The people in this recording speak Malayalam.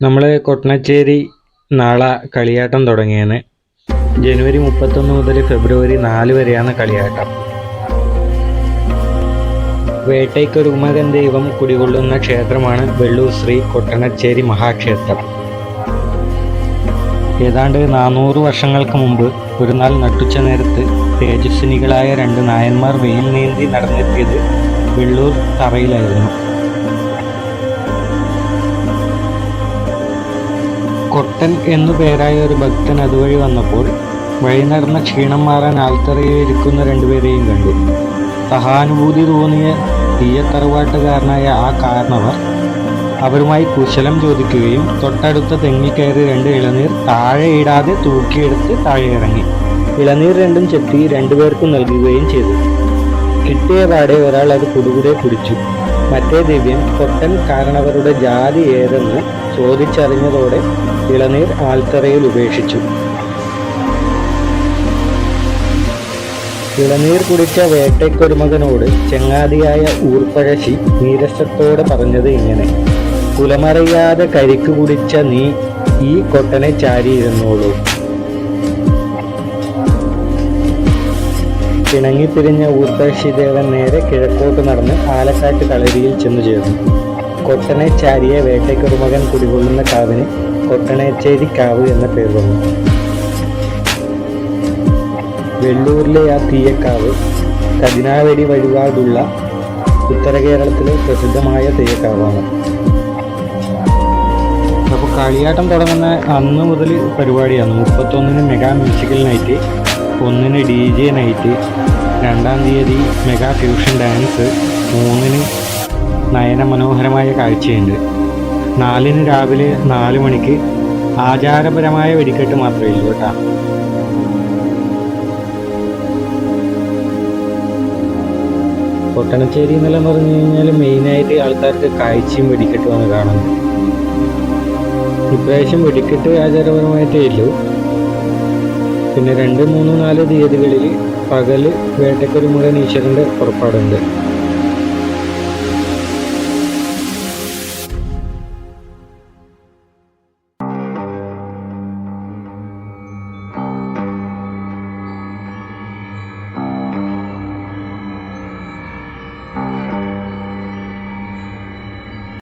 നമ്മള് കൊട്ടണച്ചേരി നാളെ കളിയാട്ടം തുടങ്ങിയാണ്. ജനുവരി 31 മുതൽ ഫെബ്രുവരി 4 വരെയാണ് കളിയാട്ടം. വേട്ടയ്ക്കൊരു ഉമകൻ ദൈവം കുടികൊള്ളുന്ന ക്ഷേത്രമാണ് വെള്ളൂർ ശ്രീ കൊട്ടണച്ചേരി മഹാക്ഷേത്രം. ഏതാണ്ട് 400 വർഷങ്ങൾക്ക് മുമ്പ് ഒരു നാൾ നട്ടുച്ച നേരത്ത് തേജസ്വിനികളായ 2 നായന്മാർ വെയിൽ നീന്തി നടന്നെത്തിയത് വെള്ളൂർ തറയിലായിരുന്നു. കൊട്ടൻ എന്നു പേരായ ഒരു ഭക്തൻ അതുവഴി വന്നപ്പോൾ വഴി നടന്ന ക്ഷീണം മാറാൻ ആൽത്തറയിൽ ഇരിക്കുന്ന 2 പേരെയും കണ്ടു. സഹാനുഭൂതി തോന്നിയ തീയത്തറവാട്ടുകാരനായ ആ കാരണവർ അവരുമായി കുശലം ചോദിക്കുകയും തൊട്ടടുത്ത തെങ്ങിൽ കയറി 2 ഇളനീർ താഴെ ഇടാതെ തൂക്കിയെടുത്ത് താഴെ ഇറങ്ങി. ഇളനീർ 2 ചെത്തി 2 പേർക്കും നൽകുകയും ചെയ്തു. കിട്ടിയ പാടെ ഒരാൾ അത് കുടുകുടെ കുടിച്ചു. മറ്റേ ദിവ്യൻ കൊട്ടൻ കാരണവരുടെ ജാതി ഏതെന്ന് ചോദിച്ചറിഞ്ഞതോടെ ഇളനീർ ആൽത്തറയിൽ ഉപേക്ഷിച്ചു. ഇളനീർ കുടിച്ച വേട്ടയ്ക്കൊരുമകനോട് ചെങ്ങാതിയായ ഊർപ്പഴശ്ശി നീരസത്തോടെ പറഞ്ഞത് ഇങ്ങനെ: കുലമറിയാതെ കരിക്ക് കുടിച്ച നീ ഈ കൊട്ടനെ ചാരിയിരുന്നോളൂ. പിണങ്ങിപ്പിരിഞ്ഞ ഊർപ്പഴശ്ശി ദേവൻ നേരെ കിഴക്കോട്ട് നടന്ന് ആലക്കാട്ട് കളരിയിൽ ചെന്നു ചേർന്നു. കൊട്ടനെ ചാരിയ വേട്ടയ്ക്കൊരുമകൻ കുടികൊള്ളുന്ന കാവിന് കൊട്ടണച്ചേരി കാവ് എന്ന പേർ വന്നു. വെള്ളൂരിലെ ആ തീയക്കാവ് കതിനാവരി വഴിപാടുള്ള ഉത്തര കേരളത്തിലെ പ്രസിദ്ധമായ തെയ്യക്കാവാണ്. അപ്പോൾ കളിയാട്ടം തുടങ്ങുന്ന അന്ന് മുതൽ പരിപാടിയാണ്. 31-ന് മെഗാ മ്യൂസിക്കൽ നൈറ്റ്, 1-ന് DJ നൈറ്റ്, 2-ാം തീയതി മെഗാ ഫ്യൂഷൻ ഡാൻസ്, 3-ന് നയന മനോഹരമായ കാഴ്ചയുണ്ട്. 4-ന് രാവിലെ 4 മണിക്ക് ആചാരപരമായ വെടിക്കെട്ട് മാത്രമേ ഉള്ളൂ കേട്ടോ. കൊട്ടണച്ചേരി എന്നെല്ലാം പറഞ്ഞു കഴിഞ്ഞാൽ മെയിനായിട്ട് ആൾക്കാർക്ക് കാഴ്ചയും വെടിക്കെട്ടുമാണ് കാണുന്നത്. ഇപ്രാവശ്യം വെടിക്കെട്ട് ആചാരപരമായിട്ടേ ഉള്ളൂ. പിന്നെ 2, 3, 4 തീയതികളിൽ പകല് വേട്ടയ്ക്കൊരുമകൻ ഈശ്വരൻ്റെ പുറപ്പാടുണ്ട്.